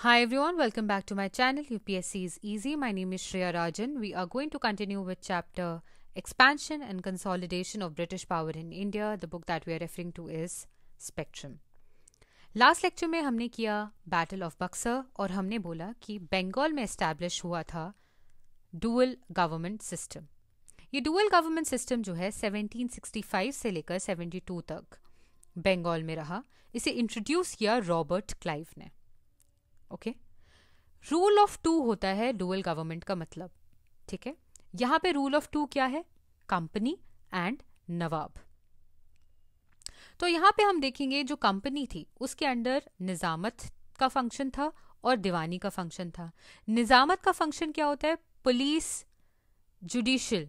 Hi everyone, welcome back to my channel. UPSC is easy. My name is Shreya Rajan. We are going to continue with chapter Expansion and Consolidation of British Power in India. The book that we are referring to is Spectrum. Last lecture में हमने किया battle of Buxar और हमने बोला कि बंगाल में establish हुआ था डुअल गवर्नमेंट सिस्टम। ये डुअल गवर्नमेंट सिस्टम जो है 1765 से लेकर 72 तक बंगाल में रहा। इसे इंट्रोड्यूस किया रॉबर्ट क्लाइव ने। ओके, रूल ऑफ टू होता है डुअल गवर्नमेंट का मतलब। ठीक है, यहां पे रूल ऑफ टू क्या है? कंपनी एंड नवाब। तो यहाँ पे हम देखेंगे जो कंपनी थी उसके अंडर निजामत का फंक्शन था और दीवानी का फंक्शन था। निजामत का फंक्शन क्या होता है? पुलिस, जुडिशियल,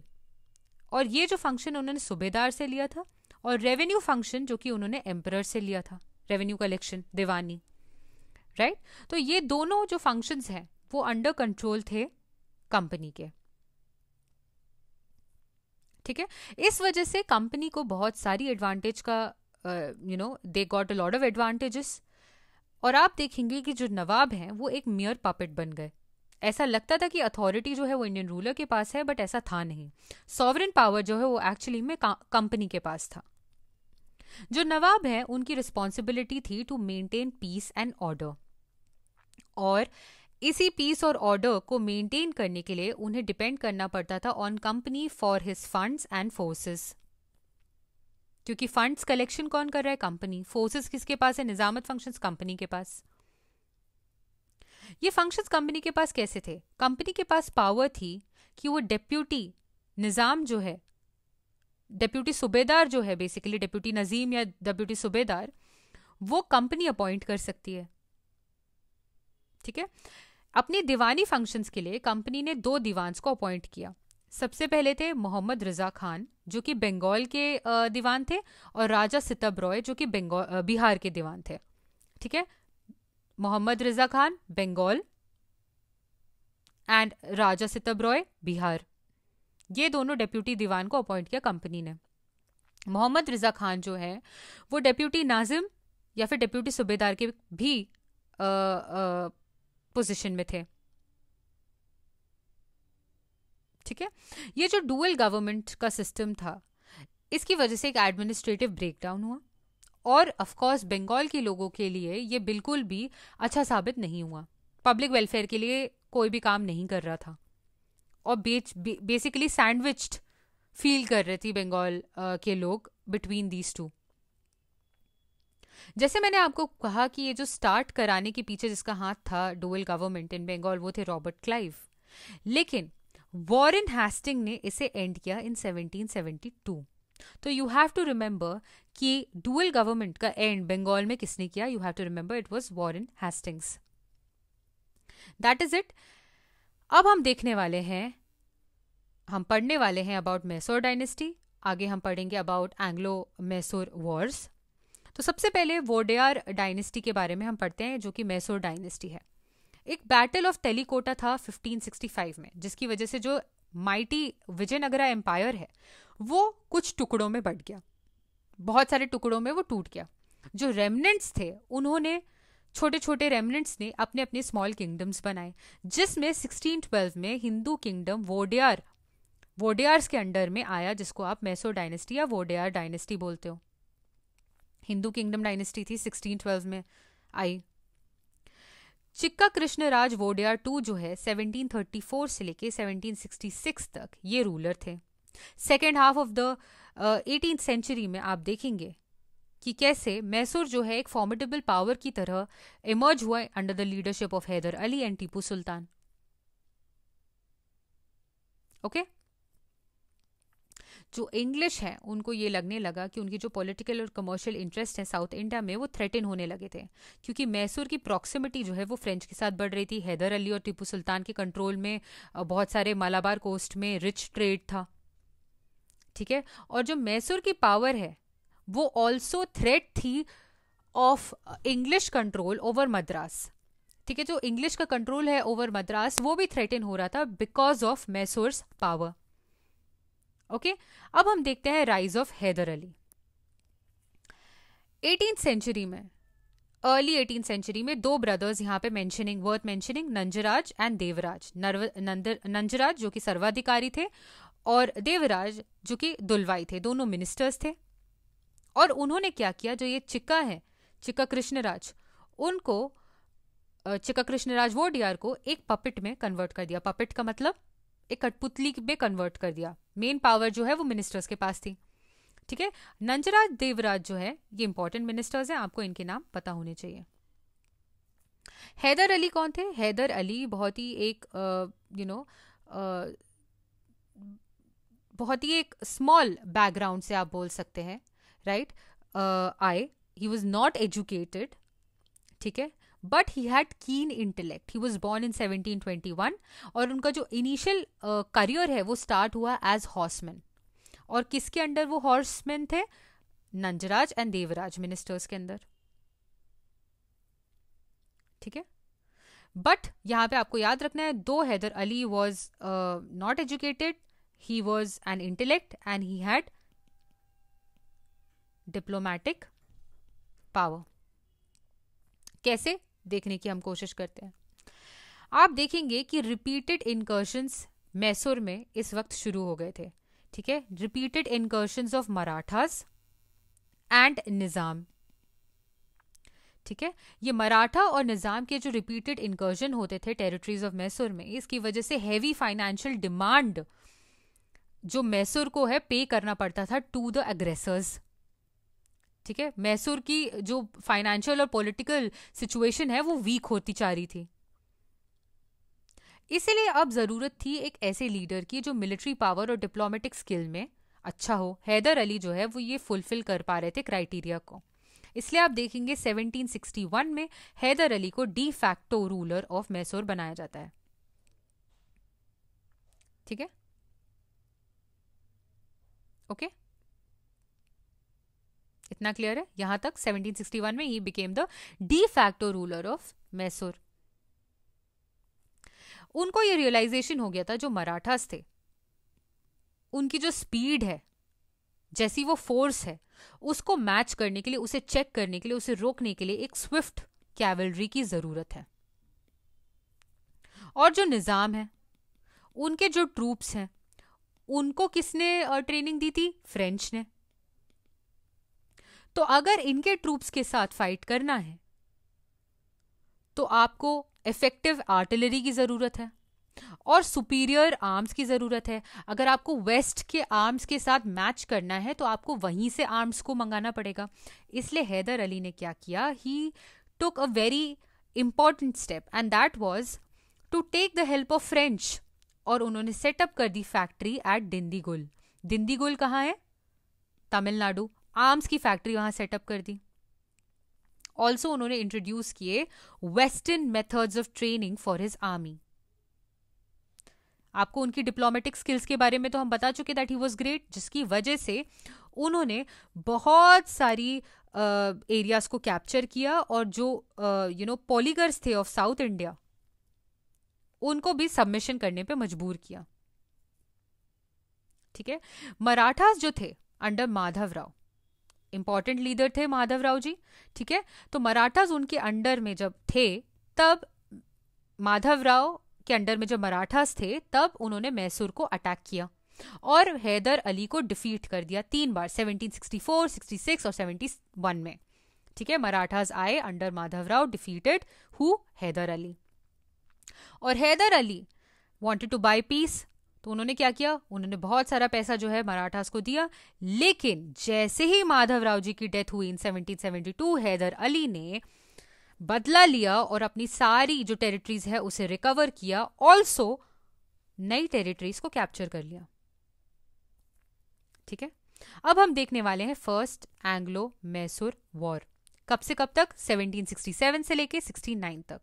और ये जो फंक्शन उन्होंने सूबेदार से लिया था, और रेवेन्यू फंक्शन जो कि उन्होंने एम्परर से लिया था, रेवेन्यू कलेक्शन, दीवानी, राइट। तो ये दोनों जो फंक्शंस हैं वो अंडर कंट्रोल थे कंपनी के। ठीक है, इस वजह से कंपनी को बहुत सारी एडवांटेज का they got a lot of advantages. और आप देखेंगे कि जो नवाब हैं वो एक मियर पपेट बन गए। ऐसा लगता था कि अथॉरिटी जो है वो इंडियन रूलर के पास है, बट ऐसा था नहीं। सॉवरेन पावर जो है वो एक्चुअली में कंपनी के पास था। जो नवाब हैं उनकी रिस्पॉन्सिबिलिटी थी to maintain peace and order, और इसी पीस और ऑर्डर को मेंटेन करने के लिए उन्हें डिपेंड करना पड़ता था on company for his funds and forces. क्योंकि फंड्स कलेक्शन कौन कर रहा है? कंपनी। फोर्सेस किसके पास है? निजामत फंक्शंस कंपनी के पास। ये फंक्शंस कंपनी के पास कैसे थे? कंपनी के पास पावर थी कि वो डेप्यूटी निजाम जो है, डेप्यूटी सूबेदार जो है, बेसिकली डेप्यूटी नजीम या डेप्यूटी सूबेदार, वो कंपनी अपॉइंट कर सकती है। ठीक है, अपनी दीवानी फंक्शंस के लिए कंपनी ने 2 दीवान्स को अपॉइंट किया। सबसे पहले थे मोहम्मद रजा खान जो कि बंगाल के दीवान थे, और राजा सितब रॉय जो कि बिहार के दीवान थे। ठीक है, मोहम्मद रजा खान बंगाल एंड राजा सितब रॉय बिहार, ये दोनों डेप्यूटी दीवान को अपॉइंट किया कंपनी ने। मोहम्मद रजा खान जो है वो डेप्यूटी नाजिम या फिर डेप्यूटी सूबेदार के भी पोजीशन में थे। ठीक है, ये जो डुअल गवर्नमेंट का सिस्टम था इसकी वजह से एक एडमिनिस्ट्रेटिव ब्रेकडाउन हुआ, और ऑफ कोर्स बंगाल के लोगों के लिए ये बिल्कुल भी अच्छा साबित नहीं हुआ। पब्लिक वेलफेयर के लिए कोई भी काम नहीं कर रहा था, और बेसिकली सैंडविच्ड फील कर रहे थे बंगाल के लोग बिटवीन दीज टू। जैसे मैंने आपको कहा कि ये जो स्टार्ट कराने के पीछे जिसका हाथ था डुअल गवर्नमेंट इन बंगाल, वो थे रॉबर्ट क्लाइव। लेकिन वॉरेन हेस्टिंग ने इसे एंड किया इन 1772। तो यू हैव टू रिमेंबर कि डुअल गवर्नमेंट का एंड बंगाल में किसने किया? You have to remember it was Warren Hastings. That is it. अब हम देखने वाले हैं, हम पढ़ने वाले हैं अबाउट मैसूर डायनेस्टी। आगे हम पढ़ेंगे अबाउट एंग्लो मैसूर वॉर्स। तो सबसे पहले वोडेयार डायनेस्टी के बारे में हम पढ़ते हैं, जो कि मैसूर डायनेस्टी है। एक बैटल ऑफ टेलीकोटा था 1565 में, जिसकी वजह से जो माइटी विजयनगरा एम्पायर है वो कुछ टुकड़ों में बट गया, बहुत सारे टुकड़ों में वो टूट गया। जो रेमनेंट्स थे उन्होंने, छोटे छोटे रेमनेंट्स ने अपने अपने स्मॉल किंगडम्स बनाए, जिसमें 1612 में हिंदू किंगडम वोडेयार्स के अंडर में आया, जिसको आप मैसूर डायनेस्टी या वोडेयार डायनेस्टी बोलते हो। हिंदू किंगडम डायनेस्टी थी 1612 में आई। चिक्का कृष्णराज वोडेयार टू जो है 1734 से लेके 1766 तक ये रूलर थे। Second half of the 18th century में आप देखेंगे कि कैसे मैसूर जो है एक फॉर्मिडेबल पावर की तरह इमर्ज हुआ under the leadership of Hyder Ali and Tipu Sultan. Okay, जो इंग्लिश है उनको ये लगने लगा कि उनकी जो पॉलिटिकल और कमर्शियल इंटरेस्ट है साउथ इंडिया में वो थ्रेटन होने लगे थे, क्योंकि मैसूर की प्रॉक्सिमिटी जो है वो फ्रेंच के साथ बढ़ रही थी। हैदर अली और टीपू सुल्तान के कंट्रोल में बहुत सारे मालाबार कोस्ट में रिच ट्रेड था। ठीक है, और जो मैसूर की पावर है वो ऑल्सो थ्रेट थी of English control over Madras. ठीक है, जो इंग्लिश का कंट्रोल है ओवर मद्रास वो भी थ्रेटन हो रहा था because of Mysore's power. Okay, अब हम देखते हैं rise of Hyder Ali. 18th century में अर्ली 18th सेंचुरी में दो ब्रदर्स यहाँ पे worth mentioning, Nanjaraj and Devaraj. Nanjaraj जो कि सर्वाधिकारी थे और देवराज जो कि दुलवाई थे, दोनों मिनिस्टर्स थे। और उन्होंने क्या किया, जो ये चिक्का है, चिक्का कृष्णराज, उनको चिक्का कृष्णराज वोडियार को एक पपेट में कन्वर्ट कर दिया। पपेट का मतलब एक कठपुतली में कन्वर्ट कर दिया। मेन पावर जो है वो मिनिस्टर्स के पास थी। ठीक है, नंजराज देवराज जो है ये इंपॉर्टेंट मिनिस्टर्स हैं, आपको इनके नाम पता होने चाहिए। हैदर अली कौन थे? हैदर अली बहुत ही एक बहुत ही एक स्मॉल बैकग्राउंड से आप बोल सकते हैं, right. He was not educated, ठीक है, बट ही हैड कीन intellect. He was born in 1721 और उनका जो इनिशियल करियर है वो स्टार्ट हुआ एज हॉर्समैन। और किसके अंडर वो हॉर्समैन थे? नंजराज एंड देवराज मिनिस्टर्स के अंदर। ठीक है, बट यहां पे आपको याद रखना है, दो Hyder Ali was not educated, he was an intellect and he had diplomatic power। कैसे देखने की हम कोशिश करते हैं। आप देखेंगे कि रिपीटेड इनकर्शंस मैसूर में इस वक्त शुरू हो गए थे। ठीक है, रिपीटेड इनकर्शंस ऑफ मराठास एंड निजाम। ठीक है, ये मराठा और निजाम के जो रिपीटेड इनकर्शन होते थे टेरिटरीज ऑफ मैसूर में, इसकी वजह से हैवी फाइनेंशियल डिमांड जो मैसूर को है पे करना पड़ता था टू द एग्रेसर्स। ठीक है, मैसूर की जो फाइनेंशियल और पॉलिटिकल सिचुएशन है वो वीक होती जा रही थी। इसीलिए अब जरूरत थी एक ऐसे लीडर की जो मिलिट्री पावर और डिप्लोमेटिक स्किल में अच्छा हो। हैदर अली जो है वो ये फुलफिल कर पा रहे थे क्राइटेरिया को। इसलिए आप देखेंगे 1761 में हैदर अली को de facto ruler of Mysore बनाया जाता है। ठीक है, ओके, इतना क्लियर है यहां तक। 1761 में he became the de facto ruler of Mysore. उनको ये रियलाइजेशन हो गया था जो मराठास थे उनकी जो स्पीड है, जैसी वो फोर्स है, उसको मैच करने के लिए, उसे चेक करने के लिए, उसे रोकने के लिए एक स्विफ्ट कैवलरी की जरूरत है। और जो निजाम है, उनके जो ट्रूप्स हैं, उनको किसने ट्रेनिंग दी थी? फ्रेंच ने। तो अगर इनके ट्रूप्स के साथ फाइट करना है तो आपको इफेक्टिव आर्टिलरी की जरूरत है और सुपीरियर आर्म्स की जरूरत है। अगर आपको वेस्ट के आर्म्स के साथ मैच करना है तो आपको वहीं से आर्म्स को मंगाना पड़ेगा। इसलिए हैदर अली ने क्या किया? He took a very important step and that was to take the help of French. और उन्होंने सेटअप कर दी फैक्ट्री एट दिंदीगुल। दिंदीगुल कहाँ है? तमिलनाडु। आर्म्स की फैक्ट्री वहां सेटअप कर दी। ऑल्सो उन्होंने इंट्रोड्यूस किए western methods of training for his army. आपको उनकी डिप्लोमेटिक स्किल्स के बारे में तो हम बता चुके दैट ही वाज ग्रेट, जिसकी वजह से उन्होंने बहुत सारी एरियाज को कैप्चर किया और जो पॉलीगर्स थे ऑफ साउथ इंडिया उनको भी सबमिशन करने पे मजबूर किया। ठीक है, मराठास जो थे अंडर माधवराव, इंपॉर्टेंट लीडर थे माधवराव जी। ठीक है, तो मराठास उनके अंडर में जब थे, तब माधवराव के अंडर में जब मराठास थे तब उन्होंने मैसूर को अटैक किया और हैदर अली को डिफीट कर दिया 3 बार, 1764, 66 और 71 में। ठीक है, मराठास आए under Madhavrao, defeated who? Hyder Ali. और Hyder Ali wanted to buy peace, तो उन्होंने क्या किया? उन्होंने बहुत सारा पैसा जो है मराठास को दिया। लेकिन जैसे ही माधवराव जी की डेथ हुई इन 1772, हैदर अली ने बदला लिया और अपनी सारी जो टेरिटरीज है उसे रिकवर किया। ऑल्सो नई टेरिटरीज को कैप्चर कर लिया। ठीक है, अब हम देखने वाले हैं फर्स्ट एंग्लो मैसूर वॉर। कब से कब तक? 1767 से लेके 69 तक।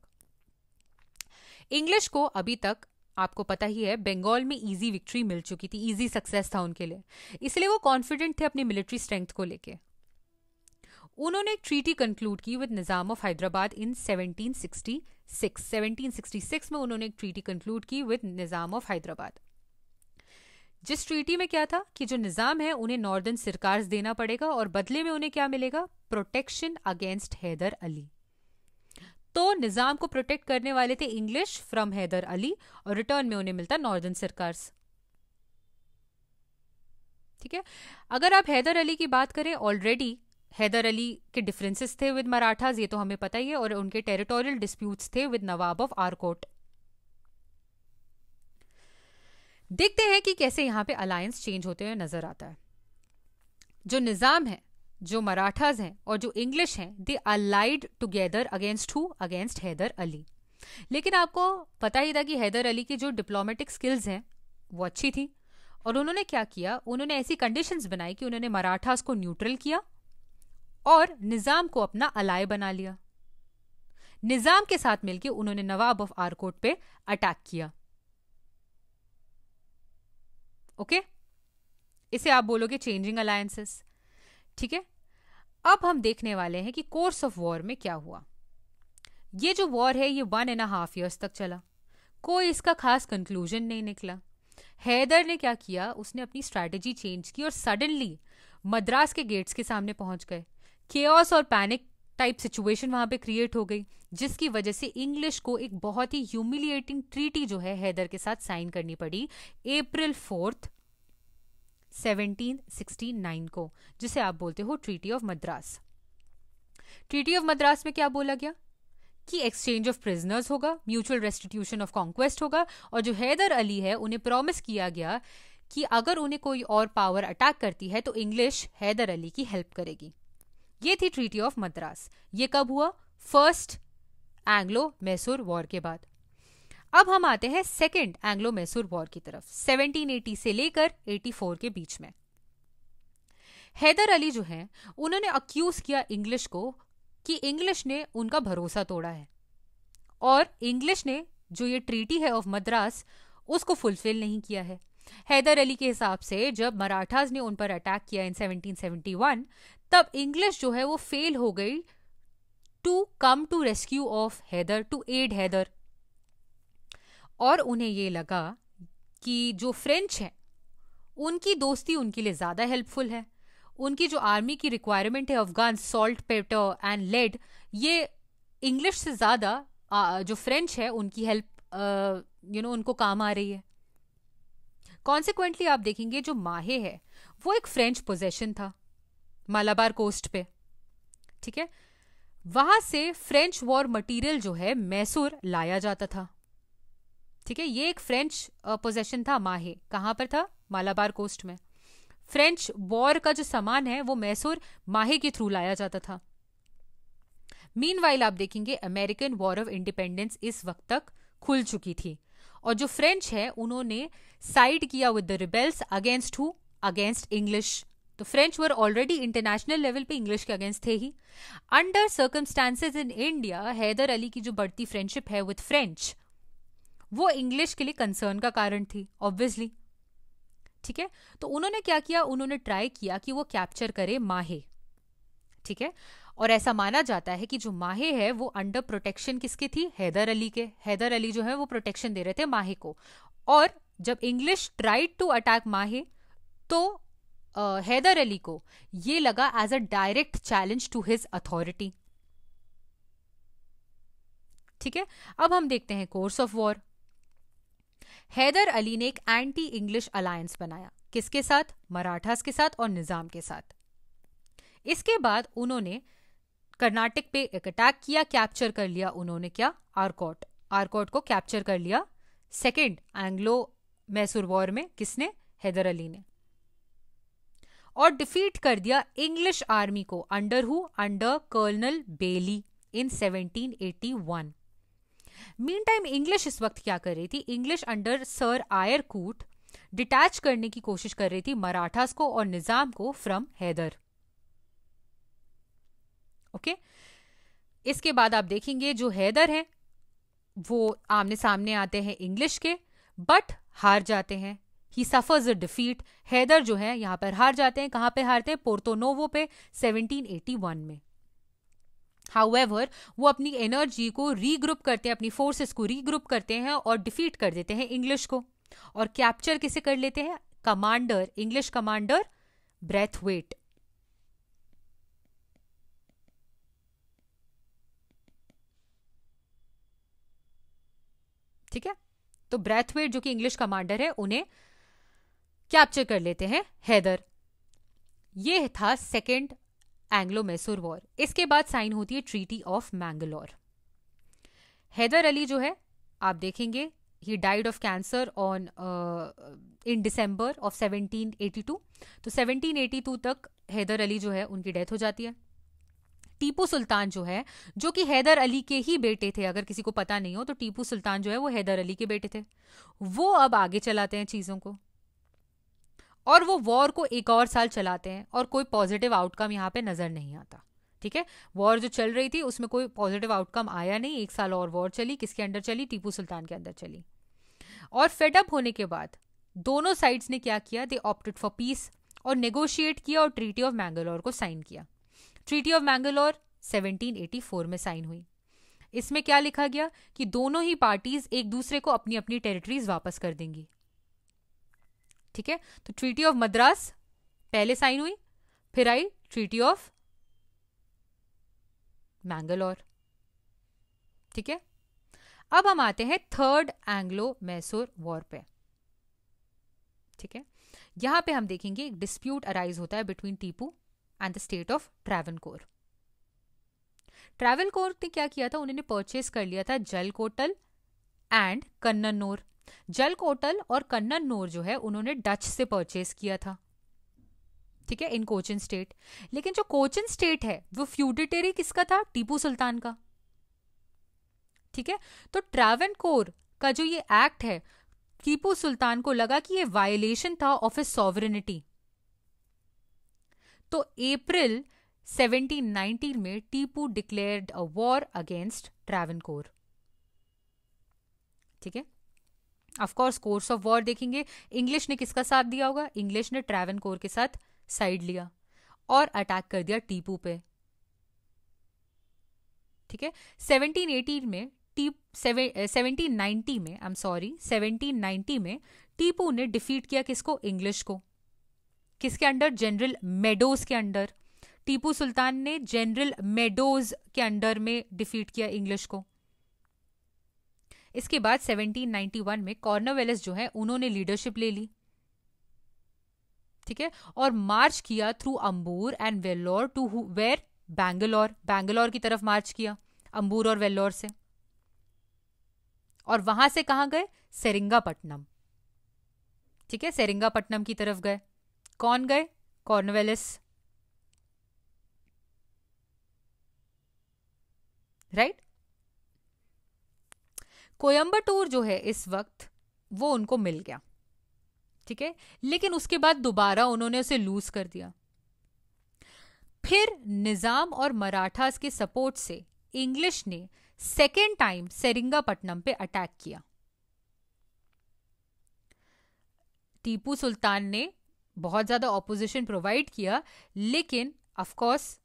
इंग्लिश को अभी तक आपको पता ही है बंगाल में इजी विक्ट्री मिल चुकी थी, इजी सक्सेस था उनके लिए, इसलिए वो कॉन्फिडेंट थे अपनी मिलिट्री स्ट्रेंथ को लेके। उन्होंने एक ट्रीटी कंक्लूड की विद निजाम ऑफ हैदराबाद इन 1766। 1766 में उन्होंने एक ट्रीटी कंक्लूड की विद निजाम ऑफ हैदराबाद। जिस ट्रीटी में क्या था कि जो निजाम है उन्हें नॉर्दर्न सरकार देना पड़ेगा और बदले में उन्हें क्या मिलेगा? Protection against Hyder Ali. तो निजाम को प्रोटेक्ट करने वाले थे इंग्लिश फ्रॉम हैदर अली, और रिटर्न में उन्हें मिलता नॉर्दर्न सरकार्स। ठीक है, अगर आप हैदर अली की बात करें, ऑलरेडी हैदर अली के डिफरेंसेस थे विद मराठास, ये तो हमें पता ही है, और उनके टेरिटोरियल डिस्प्यूट्स थे विद नवाब ऑफ आरकोट। देखते हैं कि कैसे यहां पे अलायंस चेंज होते हुए नजर आता है। जो निजाम है, जो मराठास हैं और जो इंग्लिश हैं, they allied together against who, against Hyder Ali. लेकिन आपको पता ही था कि हैदर अली की जो डिप्लोमेटिक स्किल्स हैं वो अच्छी थी, और उन्होंने क्या किया, उन्होंने ऐसी कंडीशंस बनाई कि उन्होंने मराठास को न्यूट्रल किया और निजाम को अपना अलाय बना लिया। निजाम के साथ मिलकर उन्होंने नवाब ऑफ आरकोट पे अटैक किया। ओके, इसे आप बोलोगे चेंजिंग अलायंसेस। ठीक है, अब हम देखने वाले हैं कि कोर्स ऑफ वॉर में क्या हुआ। ये जो वॉर है ये 1.5 years तक चला, कोई इसका खास कंक्लूजन नहीं निकला। हैदर ने क्या किया, उसने अपनी स्ट्रैटेजी चेंज की और सडनली मद्रास के गेट्स के सामने पहुंच गए। केओस और पैनिक टाइप सिचुएशन वहां पे क्रिएट हो गई, जिसकी वजह से इंग्लिश को एक बहुत ही ह्यूमिलिएटिंग ट्रीटी जो है हैदर के साथ साइन करनी पड़ी April 4th 1769 को, जिसे आप बोलते हो treaty of Madras. Treaty of Madras में क्या बोला गया कि एक्सचेंज ऑफ प्रिजनर्स होगा, म्यूचुअल रेस्टिट्यूशन ऑफ कॉन्क्वेस्ट होगा, और जो हैदर अली है उन्हें प्रॉमिस किया गया कि अगर उन्हें कोई और पावर अटैक करती है तो इंग्लिश हैदर अली की हेल्प करेगी। ये थी ट्रीटी ऑफ मद्रास। ये कब हुआ, फर्स्ट एंग्लो मैसूर वॉर के बाद। अब हम आते हैं सेकेंड एंग्लो मैसूर वॉर की तरफ, 1780 से लेकर 84 के बीच में। हैदर अली जो है उन्होंने अक्यूज किया इंग्लिश को कि इंग्लिश ने उनका भरोसा तोड़ा है, और इंग्लिश ने जो ये ट्रीटी है ऑफ मद्रास उसको फुलफिल नहीं किया है। हैदर अली के हिसाब से जब मराठास ने उन पर अटैक किया इन 1771, तब इंग्लिश जो है वो फेल हो गई to come to rescue of Hyder, to aid Hyder. और उन्हें ये लगा कि जो फ्रेंच हैं उनकी दोस्ती उनके लिए ज्यादा हेल्पफुल है, उनकी जो आर्मी की रिक्वायरमेंट है Afghan salt, pepper and lead, ये इंग्लिश से ज्यादा जो फ्रेंच है उनकी हेल्प उनको काम आ रही है। कॉन्सिक्वेंटली आप देखेंगे जो माहे है वो एक फ्रेंच पोजेशन था मालाबार कोस्ट पे। ठीक है, वहां से फ्रेंच वॉर मटेरियल जो है मैसूर लाया जाता था। ठीक है, ये एक फ्रेंच पोजेशन था माहे, कहां पर था, मालाबार कोस्ट में। फ्रेंच वॉर का जो सामान है वो मैसूर माहे के थ्रू लाया जाता था। मीनवाइल आप देखेंगे अमेरिकन वॉर ऑफ इंडिपेंडेंस इस वक्त तक खुल चुकी थी, और जो फ्रेंच है उन्होंने साइड किया with the rebels against who, against English. तो French were already international level पे इंग्लिश के अगेंस्ट थे ही। Under circumstances in India Hyder Ali की जो बढ़ती फ्रेंडशिप है विद फ्रेंच वो इंग्लिश के लिए कंसर्न का कारण थी ऑब्वियसली। ठीक है, तो उन्होंने क्या किया, उन्होंने ट्राई किया कि वो कैप्चर करे माहे। ठीक है, और ऐसा माना जाता है कि जो माहे है वो अंडर प्रोटेक्शन किसके थी, हैदर अली के। हैदर अली जो है वो प्रोटेक्शन दे रहे थे माहे को, और जब इंग्लिश ट्राइड टू अटैक माहे तो हैदर अली को ये लगा as a direct challenge to his authority. ठीक है, अब हम देखते हैं course of war. Hyder Ali ने एक एंटी इंग्लिश अलायंस बनाया, किसके साथ, मराठास के साथ और निजाम के साथ। इसके बाद उन्होंने कर्नाटक पे एक अटैक किया, कैप्चर कर लिया उन्होंने क्या, आरकोट। आरकोट को कैप्चर कर लिया सेकेंड एंग्लो मैसूर वॉर में, किसने, हैदर अली ने, और डिफीट कर दिया इंग्लिश आर्मी को under who, under colonel Baillie in 1781। Mean time English इस वक्त क्या कर रही थी, English under sir Eyre Coote detach करने की कोशिश कर रही थी मराठास को और निजाम को फ्रॉम हैदर। ओके, इसके बाद आप देखेंगे जो हैदर हैं वो आमने सामने आते हैं इंग्लिश के, बट हार जाते हैं। He suffers a defeat. Hyder जो है यहां पर हार जाते हैं, कहां पे हारते हैं, पोर्तो नोवो पे 1781 में। हाउएवर वो अपनी एनर्जी को रीग्रुप करते हैं, अपनी फोर्सेस को रीग्रुप करते हैं और डिफीट कर देते हैं इंग्लिश को, और कैप्चर किसे कर लेते हैं, कमांडर, इंग्लिश कमांडर ब्रेथवेट। ठीक है, तो ब्रैथवेट जो कि इंग्लिश कमांडर है उन्हें कैप्चर कर लेते हैं हैदर। ये था सेकेंड एंग्लो मैसूर वॉर। इसके बाद साइन होती है ट्रीटी ऑफ मैंगलोर। हैदर अली जो है, आप देखेंगे, he died of cancer on in December of 1782। तो 1782 तक हैदर अली जो है उनकी डेथ हो जाती है। टीपू सुल्तान जो है, जो कि हैदर अली के ही बेटे थे, अगर किसी को पता नहीं हो तो टीपू सुल्तान जो है वो हैदर अली के बेटे थे, वो अब आगे चलाते हैं चीजों को, और वो वॉर को एक और साल चलाते हैं और कोई पॉजिटिव आउटकम यहाँ पे नजर नहीं आता। ठीक है, वॉर जो चल रही थी उसमें कोई पॉजिटिव आउटकम आया नहीं। एक साल और वॉर चली, किसके अंडर चली? टीपू सुल्तान के अंदर चली। और फेडअप होने के बाद दोनों साइड्स ने क्या किया? दे ऑप्टेड फॉर पीस और नेगोशिएट किया और ट्रीटी ऑफ मैंगलोर को साइन किया। ट्रीटी ऑफ मैंगलोर 1784 में साइन हुई। इसमें क्या लिखा गया कि दोनों ही पार्टीज एक दूसरे को अपनी अपनी टेरिटरीज वापस कर देंगी। ठीक है, तो ट्रीटी ऑफ मद्रास पहले साइन हुई, फिर आई ट्रीटी ऑफ मैंगलोर। ठीक है, अब हम आते हैं थर्ड एंग्लो मैसूर वॉर पे। ठीक है, यहां पे हम देखेंगे एक डिस्प्यूट अराइज होता है between Tipu and the state of Travancore. Travancore ने क्या किया था? उन्होंने परचेस कर लिया था जलकोटल एंड कन्ननौर। जलकोटल और कन्ननौर जो है उन्होंने डच से परचेस किया था। ठीक है, इन कोचिन स्टेट। लेकिन जो कोचिन स्टेट है वो फ्यूडिटरी किसका था? टीपू सुल्तान का। ठीक है, तो ट्रैवनकोर का जो ये एक्ट है, टीपू सुल्तान को लगा कि ये वायलेशन था ऑफ हिज सॉवरेनिटी। तो अप्रैल 1719 में Tipu declared a war against Travancore. ठीक है, of course course of war देखेंगे, इंग्लिश ने किसका साथ दिया होगा? इंग्लिश ने ट्रैवनकोर के साथ साइड लिया और अटैक कर दिया टीपू पे। ठीक है, 1790 में 1790 में टीपू ने डिफीट किया किसको? इंग्लिश को। किसके अंडर? जनरल मेडोज के अंडर। टीपू सुल्तान ने जनरल मेडोज के अंडर में डिफीट किया इंग्लिश को। इसके बाद 1791 में कॉर्नवेलिस जो है उन्होंने लीडरशिप ले ली। ठीक है, और मार्च किया through Ambur and Vellore to where? Bangalore. Bangalore की तरफ मार्च किया अंबूर और वेल्लोर से। और वहां से कहां गए? सेरिंगापट्टनम। ठीक है, सेरिंगापट्टनम की तरफ गए। कौन गए? कॉर्नवेलिस। राइट। कोयम्बटूर जो है इस वक्त वो उनको मिल गया। ठीक है, लेकिन उसके बाद दोबारा उन्होंने उसे लूज कर दिया। फिर निजाम और मराठास के सपोर्ट से इंग्लिश ने सेकेंड टाइम सेरिंगापट्टनम पे अटैक किया। टीपू सुल्तान ने बहुत ज्यादा ऑपोजिशन प्रोवाइड किया, लेकिन of course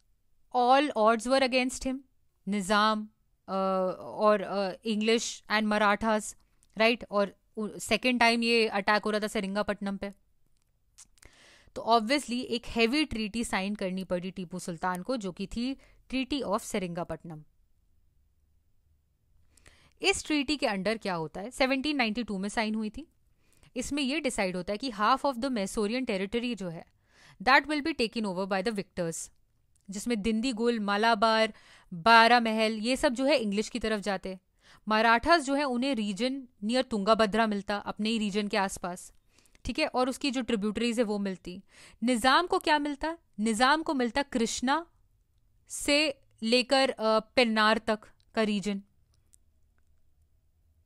all odds were against him. Nizam और इंग्लिश एंड मराठास, राइट। और सेकेंड टाइम ये अटैक हो रहा था सेरिंगापट्टनम पे, तो ऑब्वियसली एक हैवी ट्रीटी साइन करनी पड़ी टीपू सुल्तान को, जो कि थी ट्रीटी ऑफ सेरिंगापट्टनम। इस ट्रीटी के अंडर क्या होता है? 1792 में साइन हुई थी। इसमें यह डिसाइड होता है कि हाफ ऑफ द मैसूरियन टेरिटरी जो है that will be taken over by the Victus, जिसमें दिंदीगुल, मालाबार, बारा महल ये सब जो है इंग्लिश की तरफ जाते। मराठास जो है उन्हें रीजन नियर तुंगाभद्रा मिलता, अपने ही रीजन के आसपास। ठीक है, और उसकी जो ट्रिब्यूटरीज है वो मिलती। निजाम को क्या मिलता? निजाम को मिलता कृष्णा से लेकर पेन्नार तक का रीजन।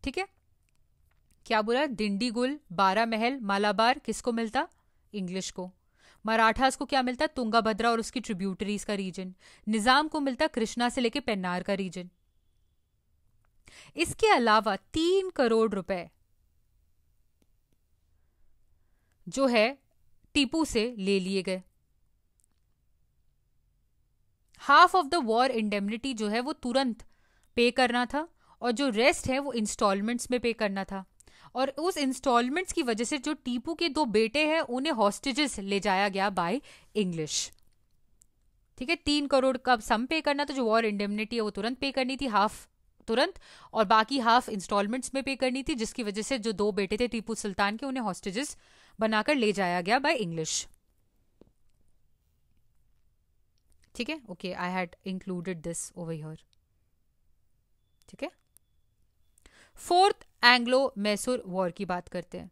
ठीक है, क्या बोला? दिंडीगुल, बारा महल, मालाबार किसको मिलता? इंग्लिश को। मराठास को क्या मिलता? तुंगाभद्रा और उसकी ट्रिब्यूटरीज का रीजन। निजाम को मिलता कृष्णा से लेके पेन्नार का रीजन। इसके अलावा 3 करोड़ रुपए जो है टीपू से ले लिए गए। Half of the war indemnity जो है वो तुरंत पे करना था, और जो रेस्ट है वो इंस्टॉलमेंट्स में पे करना था। और उस इंस्टॉलमेंट्स की वजह से जो टीपू के 2 बेटे हैं उन्हें हॉस्टेजेस ले जाया गया बाय इंग्लिश। ठीक है, 3 करोड़ का सम पे करना था, जो वॉर इंडेमनिटी है वो तुरंत पे करनी थी, हाफ तुरंत, और बाकी हाफ इंस्टॉलमेंट्स में पे करनी थी, जिसकी वजह से जो 2 बेटे थे टीपू सुल्तान के उन्हें हॉस्टेजेस बनाकर ले जाया गया बाय इंग्लिश। ठीक है, okay, I had included this over here. ठीक है, फोर्थ एंग्लो मैसूर वॉर की बात करते हैं।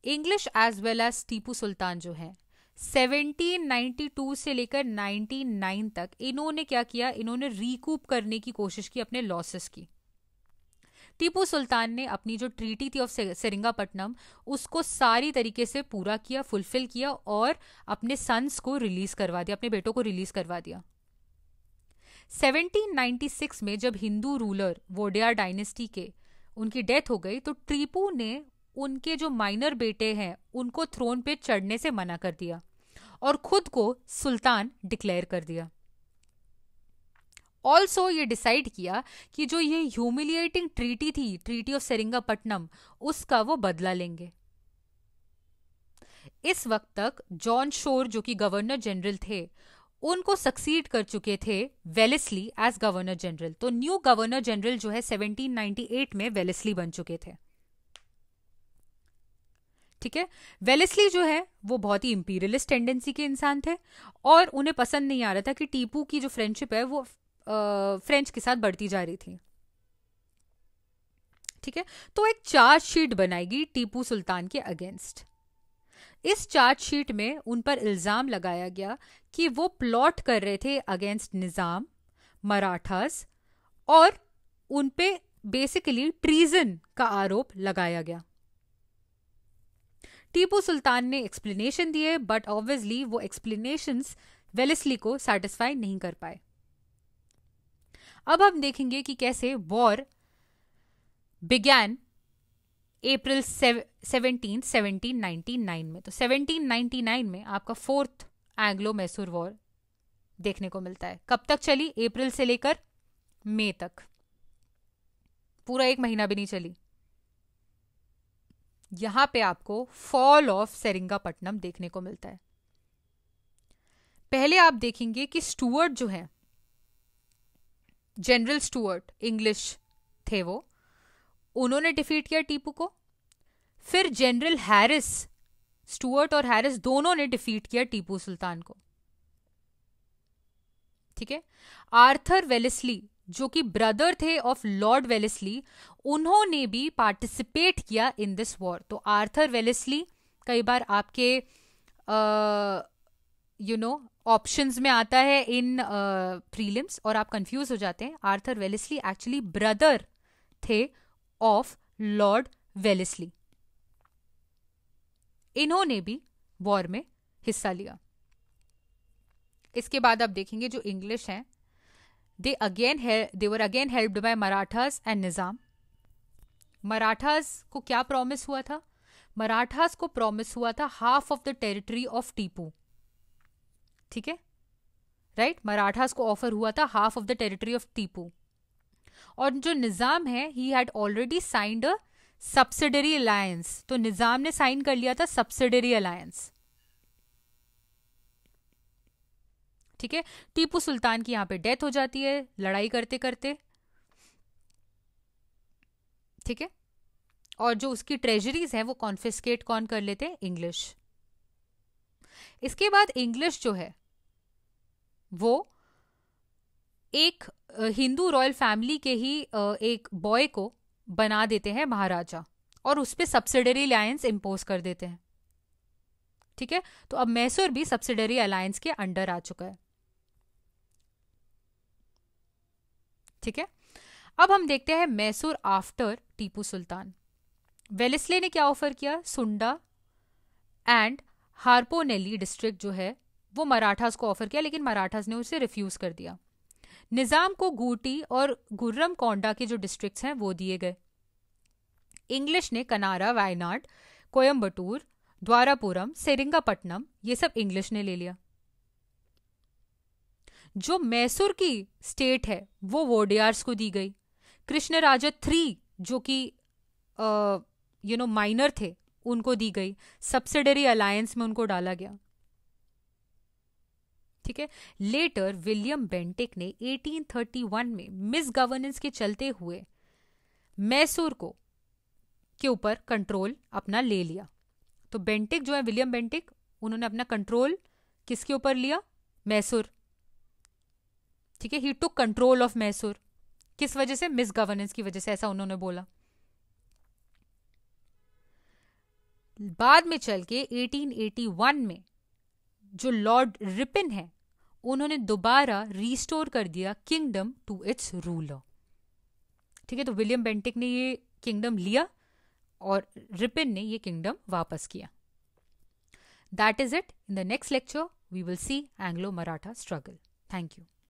English as well as Tipu Sultan जो है 1792 से लेकर 99 तक इन्होंने क्या किया, इन्होंने रिकूप करने की कोशिश की अपने लॉसेस की। टीपू सुल्तान ने अपनी जो ट्रीटी थी ऑफ सेरिंगापट्टनम उसको सारी तरीके से पूरा किया, फुलफिल किया, और अपने सन्स को रिलीज करवा दिया, अपने बेटों को रिलीज करवा दिया। 1796 में जब हिंदू रूलर वोडियार डायनेस्टी के उनकी डेथ हो गई तो टीपू ने उनके जो माइनर बेटे हैं उनको थ्रोन पे चढ़ने से मना कर दिया और खुद को सुल्तान डिक्लेयर कर दिया। ऑल्सो ये डिसाइड किया कि जो ये ह्यूमिलिएटिंग ट्रीटी थी, ट्रीटी ऑफ सेरिंगापट्टनम, उसका वो बदला लेंगे। इस वक्त तक जॉन शोर जो कि गवर्नर जनरल थे उनको सक्सीड कर चुके थे वेलेस्ली एज गवर्नर जनरल। तो न्यू गवर्नर जनरल जो है 1798 में वेलेस्ली बन चुके थे। ठीक है, वेलेस्ली जो है वो बहुत ही इंपीरियलिस्ट टेंडेंसी के इंसान थे और उन्हें पसंद नहीं आ रहा था कि टीपू की जो फ्रेंडशिप है वो फ्रेंच के साथ बढ़ती जा रही थी। ठीक है, तो एक चार्जशीट बनाएगी टीपू सुल्तान के अगेंस्ट। इस चार्जशीट में उन पर इल्जाम लगाया गया कि वो प्लॉट कर रहे थे अगेंस्ट निजाम, मराठास, और उन पे बेसिकली ट्रीजन का आरोप लगाया गया। टीपू सुल्तान ने एक्सप्लेनेशन दिए बट ऑब्वियसली वो एक्सप्लेनेशंस वेलेस्ली को सेटिस्फाई नहीं कर पाए। अब हम देखेंगे कि कैसे वॉर बिगैन अप्रैल 17, 1799 में। तो 1799 में आपका फोर्थ एंग्लो मैसूर वॉर देखने को मिलता है। कब तक चली? अप्रैल से लेकर मई तक, पूरा 1 महीना भी नहीं चली। यहां पे आपको फॉल ऑफ सेरिंगापट्टनम देखने को मिलता है। पहले आप देखेंगे कि स्टुअर्ट जो है, जनरल स्टुअर्ट इंग्लिश थे, वो उन्होंने डिफीट किया टीपू को। फिर जनरल हैरिस, स्टुअर्ट और हैरिस दोनों ने डिफीट किया टीपू सुल्तान को। ठीक है, आर्थर वेलेस्ली जो कि ब्रदर थे ऑफ लॉर्ड वेलेस्ली, उन्होंने भी पार्टिसिपेट किया इन दिस वॉर। तो आर्थर वेलेस्ली कई बार आपके ऑप्शंस में आता है इन प्रीलिम्स और आप कंफ्यूज हो जाते हैं। आर्थर वेलेस्ली एक्चुअली ब्रदर थे ऑफ लॉर्ड वेलेस्ली। इन्होंने भी वॉर में हिस्सा लिया। इसके बाद आप देखेंगे जो इंग्लिश हैं, they were again helped by Marathas and Nizam. Marathas को क्या प्रॉमिस हुआ था? मराठास को प्रॉमिस हुआ था half of the territory of Tipu. ठीक है, राइट, मराठास को ऑफर हुआ था half of the territory of Tipu. और जो निजाम है, he had already signed a subsidiary alliance. तो निजाम ने साइन कर लिया था सब्सिडरी अलायंस। ठीक है, टीपू सुल्तान की यहां पे डेथ हो जाती है लड़ाई करते करते। ठीक है, और जो उसकी ट्रेजरीज है वो कॉन्फिस्केट कौन कर लेते हैं? इंग्लिश। इसके बाद इंग्लिश जो है वो एक हिंदू रॉयल फैमिली के ही एक बॉय को बना देते हैं महाराजा और उस पर सब्सिडरी अलायंस इंपोज कर देते हैं। ठीक है, तो अब मैसूर भी सब्सिडरी अलायंस के अंडर आ चुका है। ठीक है, अब हम देखते हैं मैसूर आफ्टर टीपू सुल्तान। वेलेस्ले ने क्या ऑफर किया? सुंडा एंड हारपोनेली डिस्ट्रिक्ट जो है वो मराठास को ऑफर किया, लेकिन मराठास ने उसे रिफ्यूज कर दिया। निजाम को गूटी और गुर्रम कोंडा के जो डिस्ट्रिक्ट्स हैं वो दिए गए। इंग्लिश ने कनारा, वायनाड, कोयम्बटूर, द्वारापुरम, सेरिंगापट्टनम, ये सब इंग्लिश ने ले लिया। जो मैसूर की स्टेट है वो वोडियार्स को दी गई। कृष्णराजा 3 जो कि माइनर थे उनको दी गई। सब्सिडरी अलायंस में उनको डाला गया। ठीक है। लेटर विलियम बेंटिक ने 1831 में मिस गवर्नेंस के चलते हुए मैसूर को के ऊपर कंट्रोल अपना ले लिया। तो बेंटिक जो है, विलियम बेंटिक, उन्होंने अपना कंट्रोल किसके ऊपर लिया? मैसूर। ठीक है, ही टुक कंट्रोल ऑफ मैसूर। किस वजह से? मिस गवर्नेंस की वजह से, ऐसा उन्होंने बोला। बाद में चल के 1881 में जो लॉर्ड रिपिन है, उन्होंने दोबारा रिस्टोर कर दिया किंगडम टू इट्स रूलर। ठीक है, तो विलियम बेंटिक ने ये किंगडम लिया और रिपिन ने ये किंगडम वापस किया। That is it. In the next lecture we will see Anglo Maratha struggle. Thank you.